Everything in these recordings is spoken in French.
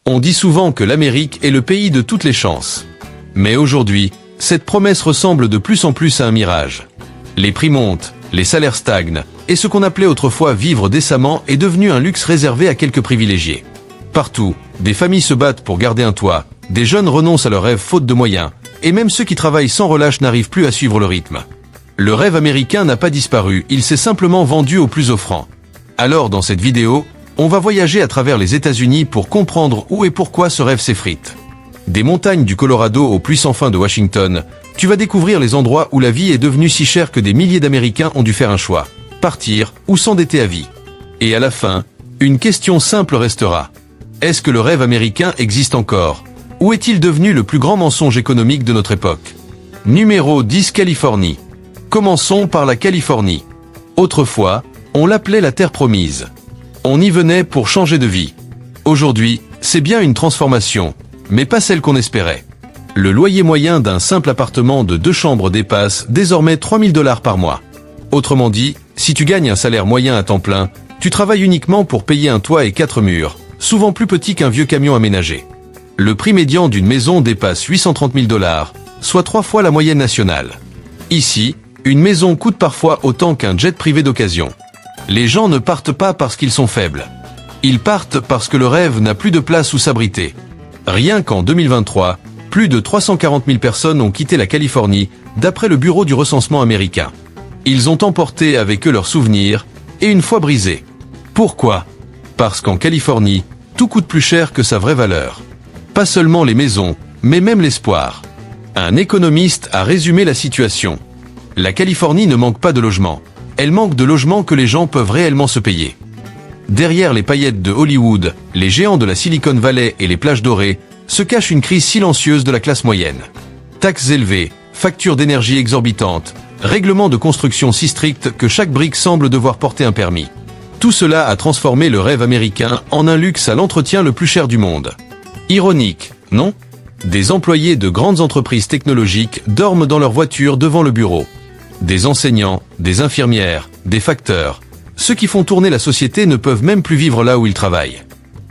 On dit souvent que l'Amérique est le pays de toutes les chances. Mais aujourd'hui, cette promesse ressemble de plus en plus à un mirage. Les prix montent, les salaires stagnent, et ce qu'on appelait autrefois vivre décemment est devenu un luxe réservé à quelques privilégiés. Partout, des familles se battent pour garder un toit, des jeunes renoncent à leurs rêves faute de moyens, et même ceux qui travaillent sans relâche n'arrivent plus à suivre le rythme. Le rêve américain n'a pas disparu, il s'est simplement vendu au plus offrant. Alors dans cette vidéo, on va voyager à travers les États-Unis pour comprendre où et pourquoi ce rêve s'effrite. Des montagnes du Colorado aux pluies sans fin de Washington, tu vas découvrir les endroits où la vie est devenue si chère que des milliers d'Américains ont dû faire un choix, partir ou s'endetter à vie. Et à la fin, une question simple restera. Est-ce que le rêve américain existe encore? Ou est-il devenu le plus grand mensonge économique de notre époque? Numéro 10, Californie. Commençons par la Californie. Autrefois, on l'appelait la terre promise. On y venait pour changer de vie. Aujourd'hui, c'est bien une transformation, mais pas celle qu'on espérait. Le loyer moyen d'un simple appartement de 2 chambres dépasse désormais 3 000 $ par mois. Autrement dit, si tu gagnes un salaire moyen à temps plein, tu travailles uniquement pour payer un toit et 4 murs, souvent plus petits qu'un vieux camion aménagé. Le prix médian d'une maison dépasse 830 000 $, soit 3 fois la moyenne nationale. Ici, une maison coûte parfois autant qu'un jet privé d'occasion. Les gens ne partent pas parce qu'ils sont faibles. Ils partent parce que le rêve n'a plus de place où s'abriter. Rien qu'en 2023, plus de 340 000 personnes ont quitté la Californie, d'après le Bureau du recensement américain. Ils ont emporté avec eux leurs souvenirs, et une fois brisés. Pourquoi? Parce qu'en Californie, tout coûte plus cher que sa vraie valeur. Pas seulement les maisons, mais même l'espoir. Un économiste a résumé la situation. La Californie ne manque pas de logements. Elle manque de logements que les gens peuvent réellement se payer. Derrière les paillettes de Hollywood, les géants de la Silicon Valley et les plages dorées, se cache une crise silencieuse de la classe moyenne. Taxes élevées, factures d'énergie exorbitantes, règlements de construction si stricts que chaque brique semble devoir porter un permis. Tout cela a transformé le rêve américain en un luxe à l'entretien le plus cher du monde. Ironique, non? Des employés de grandes entreprises technologiques dorment dans leur voiture devant le bureau. Des enseignants, des infirmières, des facteurs. Ceux qui font tourner la société ne peuvent même plus vivre là où ils travaillent.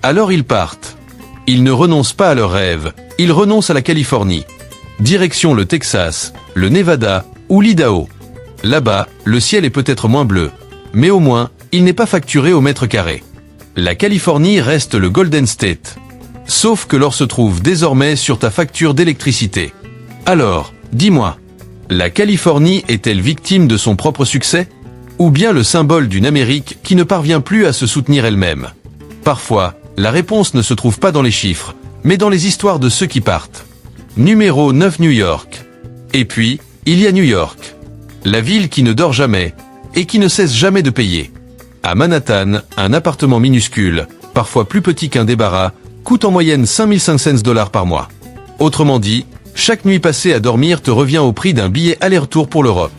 Alors ils partent. Ils ne renoncent pas à leurs rêves, ils renoncent à la Californie. Direction le Texas, le Nevada ou l'Idaho. Là-bas, le ciel est peut-être moins bleu, mais au moins, il n'est pas facturé au mètre carré. La Californie reste le Golden State. Sauf que l'or se trouve désormais sur ta facture d'électricité. Alors, dis-moi, la Californie est-elle victime de son propre succès? Ou bien le symbole d'une Amérique qui ne parvient plus à se soutenir elle-même? Parfois, la réponse ne se trouve pas dans les chiffres, mais dans les histoires de ceux qui partent. Numéro 9, New York. Et puis, il y a New York. La ville qui ne dort jamais, et qui ne cesse jamais de payer. À Manhattan, un appartement minuscule, parfois plus petit qu'un débarras, coûte en moyenne 5 500 $ par mois. Autrement dit, chaque nuit passée à dormir te revient au prix d'un billet aller-retour pour l'Europe.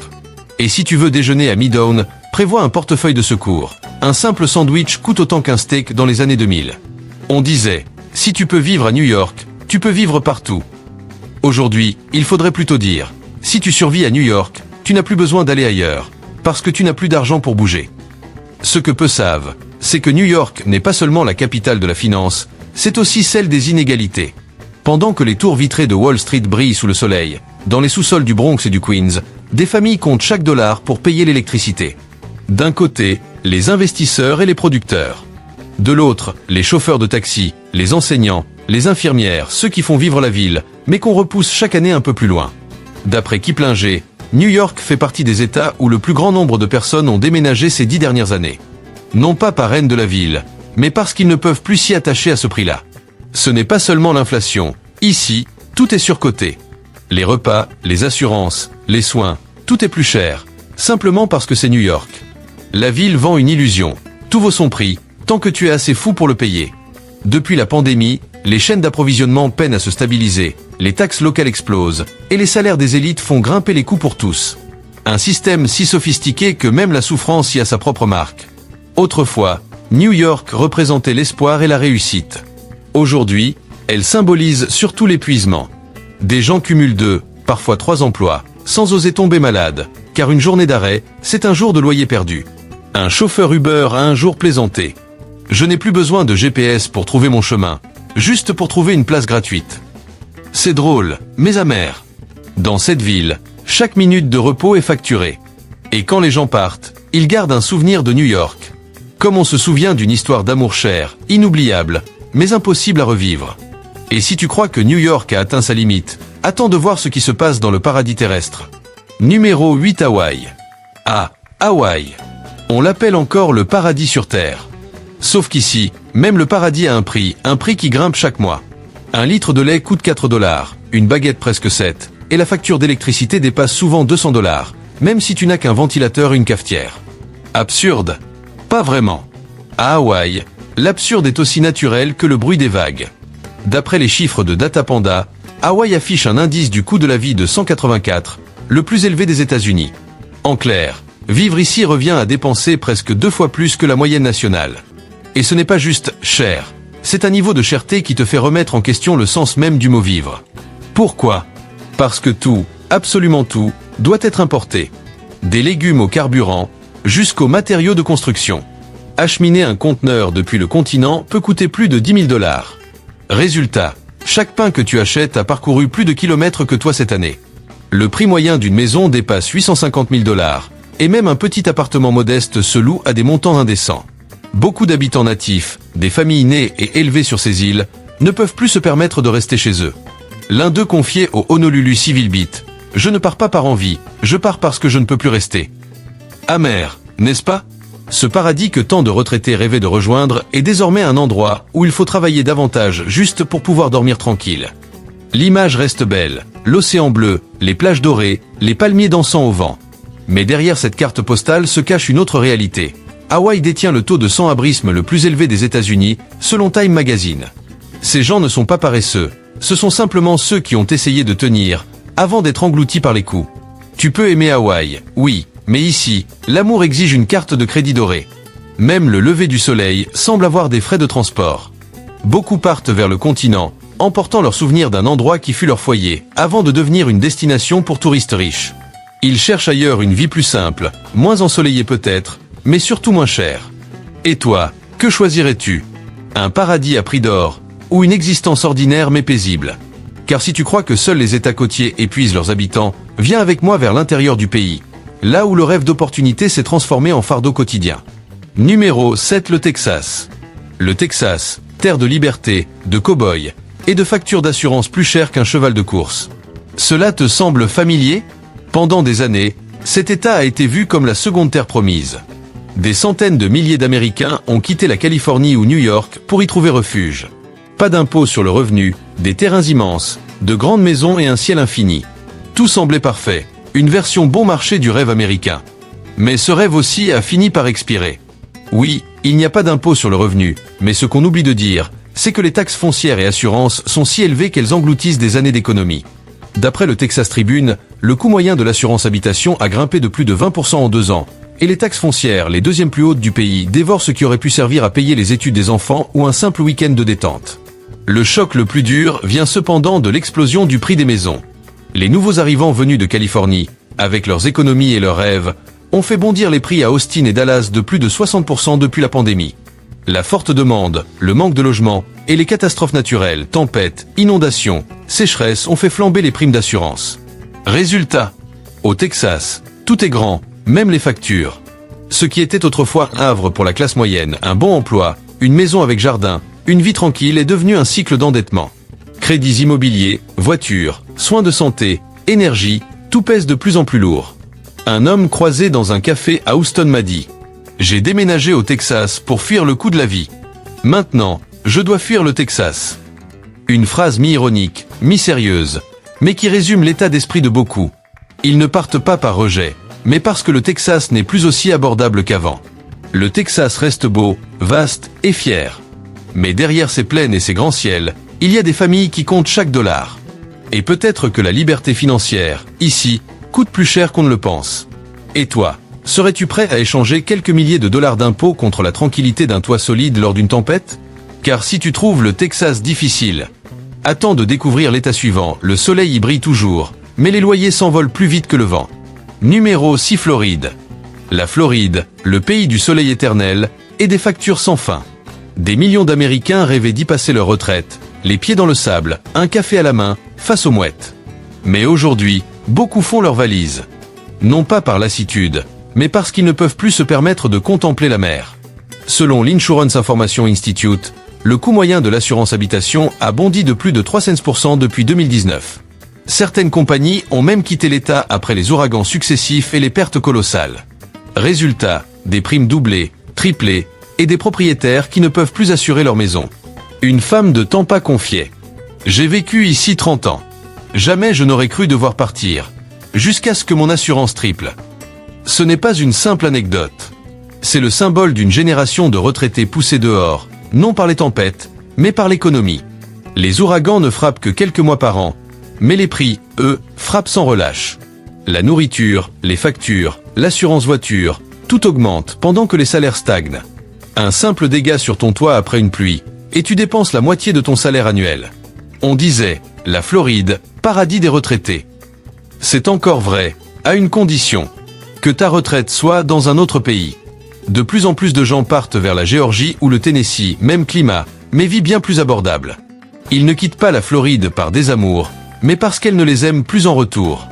Et si tu veux déjeuner à Midtown, prévois un portefeuille de secours. Un simple sandwich coûte autant qu'un steak dans les années 2000. On disait, si tu peux vivre à New York, tu peux vivre partout. Aujourd'hui, il faudrait plutôt dire, si tu survis à New York, tu n'as plus besoin d'aller ailleurs, parce que tu n'as plus d'argent pour bouger. Ce que peu savent, c'est que New York n'est pas seulement la capitale de la finance, c'est aussi celle des inégalités. Pendant que les tours vitrées de Wall Street brillent sous le soleil, dans les sous-sols du Bronx et du Queens, des familles comptent chaque dollar pour payer l'électricité. D'un côté, les investisseurs et les producteurs. De l'autre, les chauffeurs de taxi, les enseignants, les infirmières, ceux qui font vivre la ville, mais qu'on repousse chaque année un peu plus loin. D'après Kiplinger, New York fait partie des États où le plus grand nombre de personnes ont déménagé ces 10 dernières années. Non pas par haine de la ville, mais parce qu'ils ne peuvent plus s'y attacher à ce prix-là. Ce n'est pas seulement l'inflation. Ici, tout est surcoté. Les repas, les assurances, les soins, tout est plus cher, simplement parce que c'est New York. La ville vend une illusion. Tout vaut son prix, tant que tu es assez fou pour le payer. Depuis la pandémie, les chaînes d'approvisionnement peinent à se stabiliser, les taxes locales explosent, et les salaires des élites font grimper les coûts pour tous. Un système si sophistiqué que même la souffrance y a sa propre marque. Autrefois, New York représentait l'espoir et la réussite. Aujourd'hui, elle symbolise surtout l'épuisement. Des gens cumulent 2, parfois 3 emplois, sans oser tomber malade, car une journée d'arrêt, c'est un jour de loyer perdu. Un chauffeur Uber a un jour plaisanté. Je n'ai plus besoin de GPS pour trouver mon chemin. juste pour trouver une place gratuite. C'est drôle, mais amer. Dans cette ville, chaque minute de repos est facturée. Et quand les gens partent, ils gardent un souvenir de New York. Comme on se souvient d'une histoire d'amour chère, inoubliable, mais impossible à revivre. Et si tu crois que New York a atteint sa limite, attends de voir ce qui se passe dans le paradis terrestre. Numéro 8, Hawaï. Ah, Hawaï. On l'appelle encore le paradis sur Terre. Sauf qu'ici, même le paradis a un prix qui grimpe chaque mois. Un litre de lait coûte 4 $, une baguette presque 7, et la facture d'électricité dépasse souvent 200 $, même si tu n'as qu'un ventilateur et une cafetière. Absurde? Pas vraiment. À Hawaï, l'absurde est aussi naturel que le bruit des vagues. D'après les chiffres de Datapanda, Hawaï affiche un indice du coût de la vie de 184, le plus élevé des États-Unis. En clair, vivre ici revient à dépenser presque 2 fois plus que la moyenne nationale. Et ce n'est pas juste cher, c'est un niveau de cherté qui te fait remettre en question le sens même du mot vivre. Pourquoi? Parce que tout, absolument tout, doit être importé. Des légumes au carburant, jusqu'aux matériaux de construction. Acheminer un conteneur depuis le continent peut coûter plus de 10 000 $. Résultat, chaque pain que tu achètes a parcouru plus de kilomètres que toi cette année. Le prix moyen d'une maison dépasse 850 000 $, et même un petit appartement modeste se loue à des montants indécents. Beaucoup d'habitants natifs, des familles nées et élevées sur ces îles, ne peuvent plus se permettre de rester chez eux. L'un d'eux confiait au Honolulu Civil Beat: « Je ne pars pas par envie, je pars parce que je ne peux plus rester. » Amer, n'est-ce pas? Ce paradis que tant de retraités rêvaient de rejoindre est désormais un endroit où il faut travailler davantage juste pour pouvoir dormir tranquille. L'image reste belle, l'océan bleu, les plages dorées, les palmiers dansant au vent. Mais derrière cette carte postale se cache une autre réalité. Hawaï détient le taux de sans-abrisme le plus élevé des États-Unis, selon Time Magazine. Ces gens ne sont pas paresseux, ce sont simplement ceux qui ont essayé de tenir, avant d'être engloutis par les coups. Tu peux aimer Hawaï, oui, mais ici, l'amour exige une carte de crédit dorée. Même le lever du soleil semble avoir des frais de transport. Beaucoup partent vers le continent, emportant leur souvenir d'un endroit qui fut leur foyer, avant de devenir une destination pour touristes riches. Ils cherchent ailleurs une vie plus simple, moins ensoleillée peut-être, mais surtout moins chère. Et toi, que choisirais-tu? Un paradis à prix d'or, ou une existence ordinaire mais paisible? Car si tu crois que seuls les États côtiers épuisent leurs habitants, viens avec moi vers l'intérieur du pays, là où le rêve d'opportunité s'est transformé en fardeau quotidien. Numéro 7, le Texas. Le Texas, terre de liberté, de cow-boys, et de factures d'assurance plus chères qu'un cheval de course. Cela te semble familier? Pendant des années, cet État a été vu comme la seconde terre promise. Des centaines de milliers d'Américains ont quitté la Californie ou New York pour y trouver refuge. Pas d'impôt sur le revenu, des terrains immenses, de grandes maisons et un ciel infini. Tout semblait parfait, une version bon marché du rêve américain. Mais ce rêve aussi a fini par expirer. Oui, il n'y a pas d'impôt sur le revenu, mais ce qu'on oublie de dire, c'est que les taxes foncières et assurances sont si élevées qu'elles engloutissent des années d'économie. D'après le Texas Tribune, le coût moyen de l'assurance habitation a grimpé de plus de 20% en 2 ans, et les taxes foncières, les deuxièmes plus hautes du pays, dévorent ce qui aurait pu servir à payer les études des enfants ou un simple week-end de détente. Le choc le plus dur vient cependant de l'explosion du prix des maisons. Les nouveaux arrivants venus de Californie, avec leurs économies et leurs rêves, ont fait bondir les prix à Austin et Dallas de plus de 60% depuis la pandémie. La forte demande, le manque de logements et les catastrophes naturelles, tempêtes, inondations, sécheresses ont fait flamber les primes d'assurance. Résultat, au Texas, tout est grand, même les factures. Ce qui était autrefois un havre pour la classe moyenne, un bon emploi, une maison avec jardin, une vie tranquille est devenu un cycle d'endettement. Crédits immobiliers, voitures, soins de santé, énergie, tout pèse de plus en plus lourd. Un homme croisé dans un café à Houston m'a dit: « J'ai déménagé au Texas pour fuir le coût de la vie. Maintenant, je dois fuir le Texas. » Une phrase mi-ironique, mi-sérieuse, mais qui résume l'état d'esprit de beaucoup. Ils ne partent pas par rejet, mais parce que le Texas n'est plus aussi abordable qu'avant. Le Texas reste beau, vaste et fier. Mais derrière ces plaines et ces grands ciels, il y a des familles qui comptent chaque dollar. Et peut-être que la liberté financière, ici, coûte plus cher qu'on ne le pense. Et toi, serais-tu prêt à échanger quelques milliers de dollars d'impôts contre la tranquillité d'un toit solide lors d'une tempête? Car si tu trouves le Texas difficile, attends de découvrir l'état suivant, le soleil y brille toujours, mais les loyers s'envolent plus vite que le vent. Numéro 6, Floride. La Floride, le pays du soleil éternel, et des factures sans fin. Des millions d'Américains rêvaient d'y passer leur retraite, les pieds dans le sable, un café à la main, face aux mouettes. Mais aujourd'hui, beaucoup font leurs valises. Non pas par lassitude, mais parce qu'ils ne peuvent plus se permettre de contempler la mer. Selon l'Insurance Information Institute, le coût moyen de l'assurance habitation a bondi de plus de 300% depuis 2019. Certaines compagnies ont même quitté l'État après les ouragans successifs et les pertes colossales. Résultat, des primes doublées, triplées, et des propriétaires qui ne peuvent plus assurer leur maison. Une femme de Tampa confiait « J'ai vécu ici 30 ans. Jamais je n'aurais cru devoir partir, jusqu'à ce que mon assurance triple. » Ce n'est pas une simple anecdote. C'est le symbole d'une génération de retraités poussés dehors, non par les tempêtes, mais par l'économie. Les ouragans ne frappent que quelques mois par an, mais les prix, eux, frappent sans relâche. La nourriture, les factures, l'assurance voiture, tout augmente pendant que les salaires stagnent. Un simple dégât sur ton toit après une pluie, et tu dépenses la moitié de ton salaire annuel. On disait, la Floride, paradis des retraités. C'est encore vrai, à une condition, que ta retraite soit dans un autre pays. De plus en plus de gens partent vers la Géorgie ou le Tennessee, même climat, mais vie bien plus abordable. Ils ne quittent pas la Floride par désamour, mais parce qu'elle ne les aime plus en retour.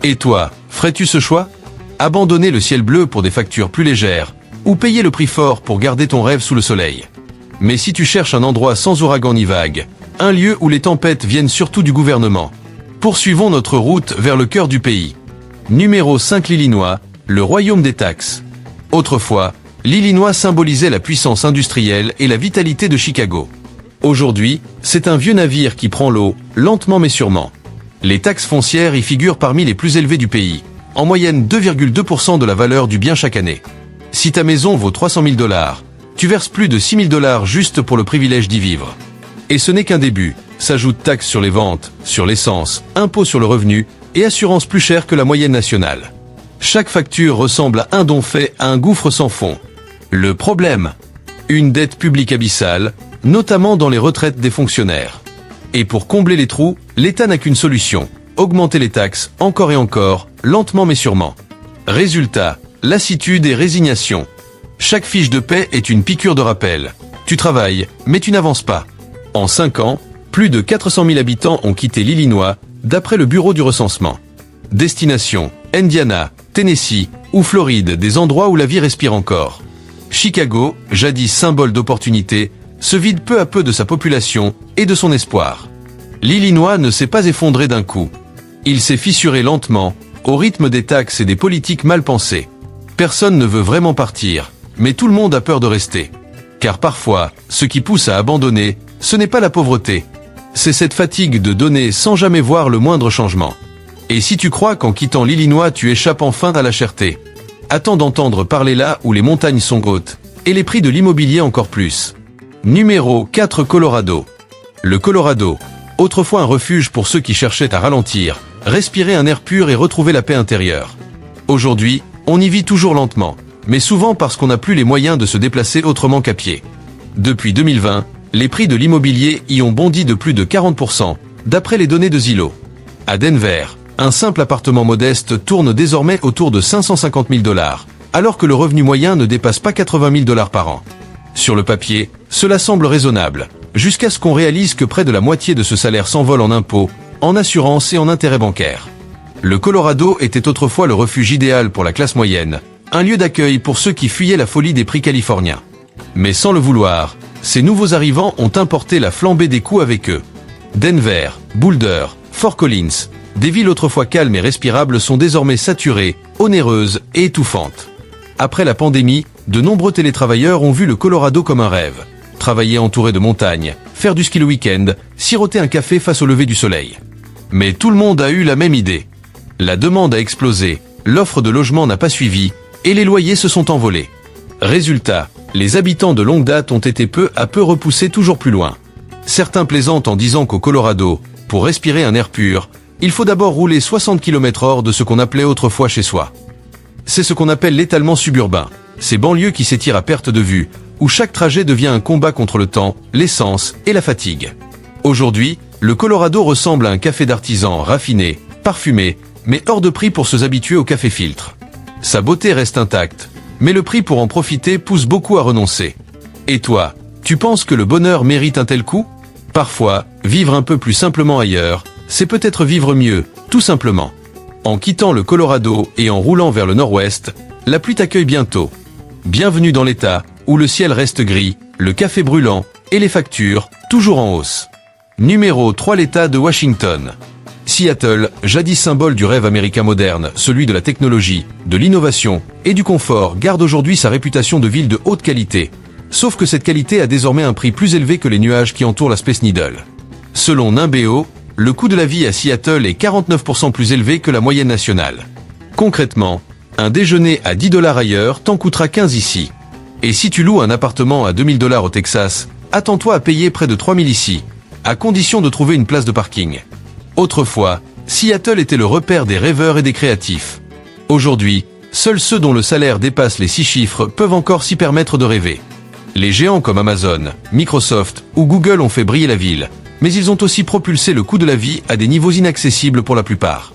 Et toi, ferais-tu ce choix? Abandonner le ciel bleu pour des factures plus légères, ou payer le prix fort pour garder ton rêve sous le soleil? Mais si tu cherches un endroit sans ouragan ni vague, un lieu où les tempêtes viennent surtout du gouvernement, poursuivons notre route vers le cœur du pays. Numéro 5, l'Illinois, le royaume des taxes. Autrefois, l'Illinois symbolisait la puissance industrielle et la vitalité de Chicago. Aujourd'hui, c'est un vieux navire qui prend l'eau, lentement mais sûrement. Les taxes foncières y figurent parmi les plus élevées du pays, en moyenne 2,2% de la valeur du bien chaque année. Si ta maison vaut 300 000 $, tu verses plus de 6 000 $ juste pour le privilège d'y vivre. Et ce n'est qu'un début, s'ajoutent taxes sur les ventes, sur l'essence, impôts sur le revenu et assurance plus chère que la moyenne nationale. Chaque facture ressemble à un don fait à un gouffre sans fond. Le problème? Une dette publique abyssale, notamment dans les retraites des fonctionnaires. Et pour combler les trous, l'État n'a qu'une solution, augmenter les taxes, encore et encore, lentement mais sûrement. Résultat, lassitude et résignation. Chaque fiche de paie est une piqûre de rappel. Tu travailles, mais tu n'avances pas. En 5 ans, plus de 400 000 habitants ont quitté l'Illinois, d'après le Bureau du recensement. Destination, Indiana, Tennessee ou Floride, des endroits où la vie respire encore. Chicago, jadis symbole d'opportunité, se vide peu à peu de sa population et de son espoir. L'Illinois ne s'est pas effondré d'un coup. Il s'est fissuré lentement, au rythme des taxes et des politiques mal pensées. Personne ne veut vraiment partir, mais tout le monde a peur de rester. Car parfois, ce qui pousse à abandonner, ce n'est pas la pauvreté. C'est cette fatigue de donner sans jamais voir le moindre changement. Et si tu crois qu'en quittant l'Illinois tu échappes enfin à la cherté, attends d'entendre parler là où les montagnes sont hautes, et les prix de l'immobilier encore plus. Numéro 4, Colorado. Le Colorado, autrefois un refuge pour ceux qui cherchaient à ralentir, respirer un air pur et retrouver la paix intérieure. Aujourd'hui, on y vit toujours lentement, mais souvent parce qu'on n'a plus les moyens de se déplacer autrement qu'à pied. Depuis 2020, les prix de l'immobilier y ont bondi de plus de 40%, d'après les données de Zillow. À Denver, un simple appartement modeste tourne désormais autour de 550 000 $, alors que le revenu moyen ne dépasse pas 80 000 $ par an. Sur le papier, cela semble raisonnable, jusqu'à ce qu'on réalise que près de la moitié de ce salaire s'envole en impôts, en assurance et en intérêts bancaires. Le Colorado était autrefois le refuge idéal pour la classe moyenne, un lieu d'accueil pour ceux qui fuyaient la folie des prix californiens. Mais sans le vouloir, ces nouveaux arrivants ont importé la flambée des coûts avec eux. Denver, Boulder, Fort Collins, des villes autrefois calmes et respirables sont désormais saturées, onéreuses et étouffantes. Après la pandémie, de nombreux télétravailleurs ont vu le Colorado comme un rêve. Travailler entouré de montagnes, faire du ski le week-end, siroter un café face au lever du soleil. Mais tout le monde a eu la même idée. La demande a explosé, l'offre de logement n'a pas suivi, et les loyers se sont envolés. Résultat, les habitants de longue date ont été peu à peu repoussés toujours plus loin. Certains plaisantent en disant qu'au Colorado, pour respirer un air pur, il faut d'abord rouler 60 km/h de ce qu'on appelait autrefois chez soi. C'est ce qu'on appelle l'étalement suburbain, ces banlieues qui s'étirent à perte de vue, où chaque trajet devient un combat contre le temps, l'essence et la fatigue. Aujourd'hui, le Colorado ressemble à un café d'artisan raffiné, parfumé, mais hors de prix pour se habituer au café filtre. Sa beauté reste intacte, mais le prix pour en profiter pousse beaucoup à renoncer. Et toi, tu penses que le bonheur mérite un tel coût? Parfois, vivre un peu plus simplement ailleurs, c'est peut-être vivre mieux, tout simplement. En quittant le Colorado et en roulant vers le nord-ouest, la pluie t'accueille bientôt. Bienvenue dans l'État, où le ciel reste gris, le café brûlant, et les factures, toujours en hausse. Numéro 3. L'État de Washington. Seattle, jadis symbole du rêve américain moderne, celui de la technologie, de l'innovation et du confort, garde aujourd'hui sa réputation de ville de haute qualité. Sauf que cette qualité a désormais un prix plus élevé que les nuages qui entourent la Space Needle. Selon Nimbeo, le coût de la vie à Seattle est 49% plus élevé que la moyenne nationale. Concrètement, un déjeuner à $10 ailleurs t'en coûtera 15 ici. Et si tu loues un appartement à $2000 au Texas, attends-toi à payer près de 3000 ici, à condition de trouver une place de parking. Autrefois, Seattle était le repère des rêveurs et des créatifs. Aujourd'hui, seuls ceux dont le salaire dépasse les 6 chiffres peuvent encore s'y permettre de rêver. Les géants comme Amazon, Microsoft ou Google ont fait briller la ville, mais ils ont aussi propulsé le coût de la vie à des niveaux inaccessibles pour la plupart.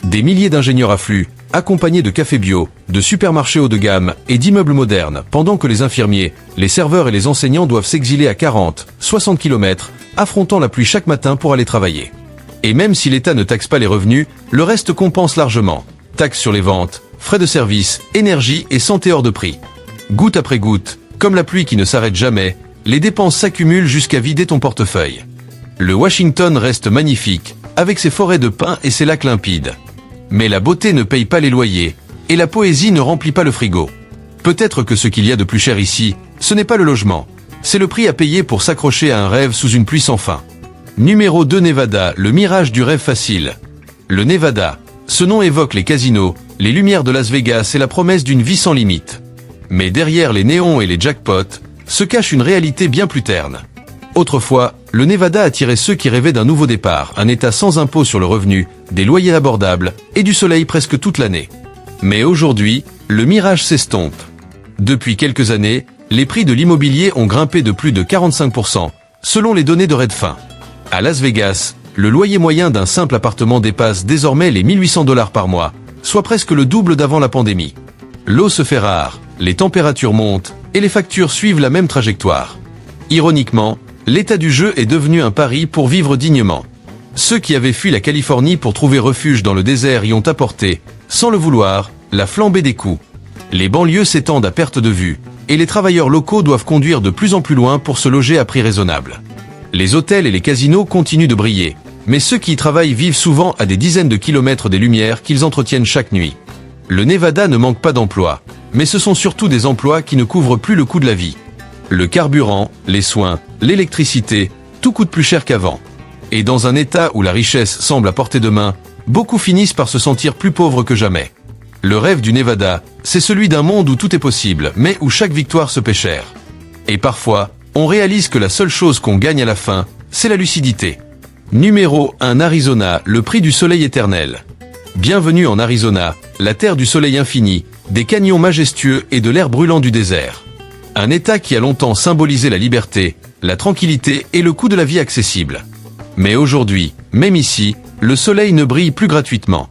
Des milliers d'ingénieurs affluent, accompagnés de cafés bio, de supermarchés haut de gamme et d'immeubles modernes, pendant que les infirmiers, les serveurs et les enseignants doivent s'exiler à 40, 60 km, affrontant la pluie chaque matin pour aller travailler. Et même si l'État ne taxe pas les revenus, le reste compense largement. Taxes sur les ventes, frais de service, énergie et santé hors de prix. Goutte après goutte, comme la pluie qui ne s'arrête jamais, les dépenses s'accumulent jusqu'à vider ton portefeuille. Le Washington reste magnifique, avec ses forêts de pins et ses lacs limpides. Mais la beauté ne paye pas les loyers, et la poésie ne remplit pas le frigo. Peut-être que ce qu'il y a de plus cher ici, ce n'est pas le logement, c'est le prix à payer pour s'accrocher à un rêve sous une pluie sans fin. Numéro 2. Nevada, le mirage du rêve facile. Le Nevada, ce nom évoque les casinos, les lumières de Las Vegas et la promesse d'une vie sans limite. Mais derrière les néons et les jackpots, se cache une réalité bien plus terne. Autrefois, le Nevada attirait ceux qui rêvaient d'un nouveau départ, un état sans impôt sur le revenu, des loyers abordables et du soleil presque toute l'année. Mais aujourd'hui, le mirage s'estompe. Depuis quelques années, les prix de l'immobilier ont grimpé de plus de 45%, selon les données de Redfin. À Las Vegas, le loyer moyen d'un simple appartement dépasse désormais les $1800 par mois, soit presque le double d'avant la pandémie. L'eau se fait rare, les températures montent, et les factures suivent la même trajectoire. Ironiquement, l'état du jeu est devenu un pari pour vivre dignement. Ceux qui avaient fui la Californie pour trouver refuge dans le désert y ont apporté, sans le vouloir, la flambée des coûts. Les banlieues s'étendent à perte de vue, et les travailleurs locaux doivent conduire de plus en plus loin pour se loger à prix raisonnable. Les hôtels et les casinos continuent de briller, mais ceux qui y travaillent vivent souvent à des dizaines de kilomètres des lumières qu'ils entretiennent chaque nuit. Le Nevada ne manque pas d'emplois, mais ce sont surtout des emplois qui ne couvrent plus le coût de la vie. Le carburant, les soins, l'électricité, tout coûte plus cher qu'avant. Et dans un état où la richesse semble à portée de main, beaucoup finissent par se sentir plus pauvres que jamais. Le rêve du Nevada, c'est celui d'un monde où tout est possible, mais où chaque victoire se paie cher. Et parfois, on réalise que la seule chose qu'on gagne à la fin, c'est la lucidité. Numéro 1. Arizona, le prix du soleil éternel. Bienvenue en Arizona, la terre du soleil infini, des canyons majestueux et de l'air brûlant du désert. Un état qui a longtemps symbolisé la liberté, la tranquillité et le coût de la vie accessible. Mais aujourd'hui, même ici, le soleil ne brille plus gratuitement.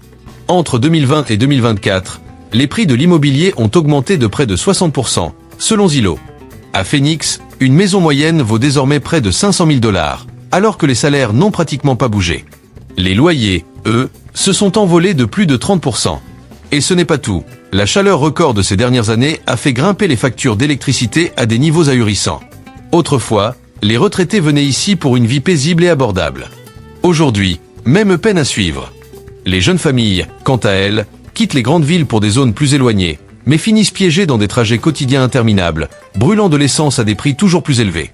Entre 2020 et 2024, les prix de l'immobilier ont augmenté de près de 60%, selon Zillow. À Phoenix, une maison moyenne vaut désormais près de $500 000, alors que les salaires n'ont pratiquement pas bougé. Les loyers, eux, se sont envolés de plus de 30%. Et ce n'est pas tout. La chaleur record de ces dernières années a fait grimper les factures d'électricité à des niveaux ahurissants. Autrefois, les retraités venaient ici pour une vie paisible et abordable. Aujourd'hui, même peine à suivre. Les jeunes familles, quant à elles, quittent les grandes villes pour des zones plus éloignées, mais finissent piégées dans des trajets quotidiens interminables, brûlant de l'essence à des prix toujours plus élevés.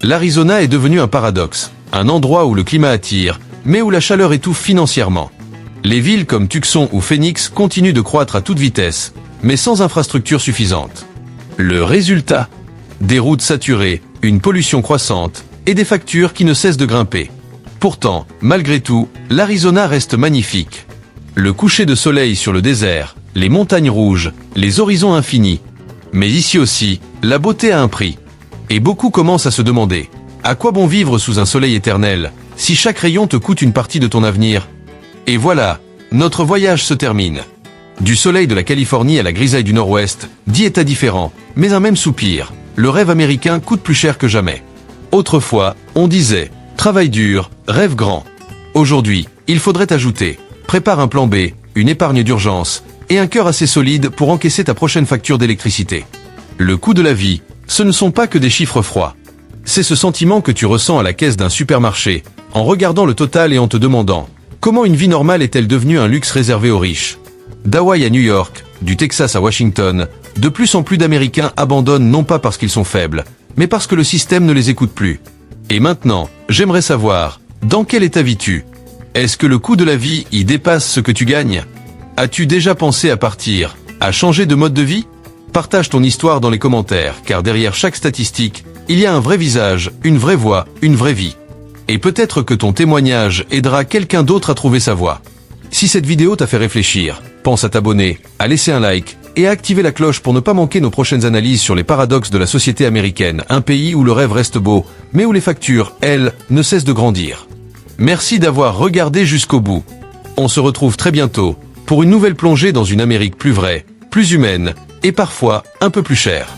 L'Arizona est devenu un paradoxe, un endroit où le climat attire, mais où la chaleur étouffe financièrement. Les villes comme Tucson ou Phoenix continuent de croître à toute vitesse, mais sans infrastructures suffisantes. Le résultat ? Des routes saturées, une pollution croissante, et des factures qui ne cessent de grimper. Pourtant, malgré tout, l'Arizona reste magnifique. Le coucher de soleil sur le désert, les montagnes rouges, les horizons infinis. Mais ici aussi, la beauté a un prix. Et beaucoup commencent à se demander, à quoi bon vivre sous un soleil éternel, si chaque rayon te coûte une partie de ton avenir ? Et voilà, notre voyage se termine. Du soleil de la Californie à la grisaille du Nord-Ouest, 10 États différents, mais un même soupir. Le rêve américain coûte plus cher que jamais. Autrefois, on disait, Travaille dur, rêve grand. Aujourd'hui, il faudrait ajouter, prépare un plan B, une épargne d'urgence, et un cœur assez solide pour encaisser ta prochaine facture d'électricité. Le coût de la vie, ce ne sont pas que des chiffres froids. C'est ce sentiment que tu ressens à la caisse d'un supermarché, en regardant le total et en te demandant « Comment une vie normale est-elle devenue un luxe réservé aux riches ?» D'Hawaï à New York, du Texas à Washington, de plus en plus d'Américains abandonnent non pas parce qu'ils sont faibles, mais parce que le système ne les écoute plus. Et maintenant, j'aimerais savoir, dans quel état vis-tu? Est-ce que le coût de la vie y dépasse ce que tu gagnes? As-tu déjà pensé à partir, à changer de mode de vie? Partage ton histoire dans les commentaires, car derrière chaque statistique, il y a un vrai visage, une vraie voix, une vraie vie. Et peut-être que ton témoignage aidera quelqu'un d'autre à trouver sa voie. Si cette vidéo t'a fait réfléchir, pense à t'abonner, à laisser un like et à activer la cloche pour ne pas manquer nos prochaines analyses sur les paradoxes de la société américaine, un pays où le rêve reste beau, mais où les factures, elles, ne cessent de grandir. Merci d'avoir regardé jusqu'au bout. On se retrouve très bientôt pour une nouvelle plongée dans une Amérique plus vraie, plus humaine et parfois un peu plus chère.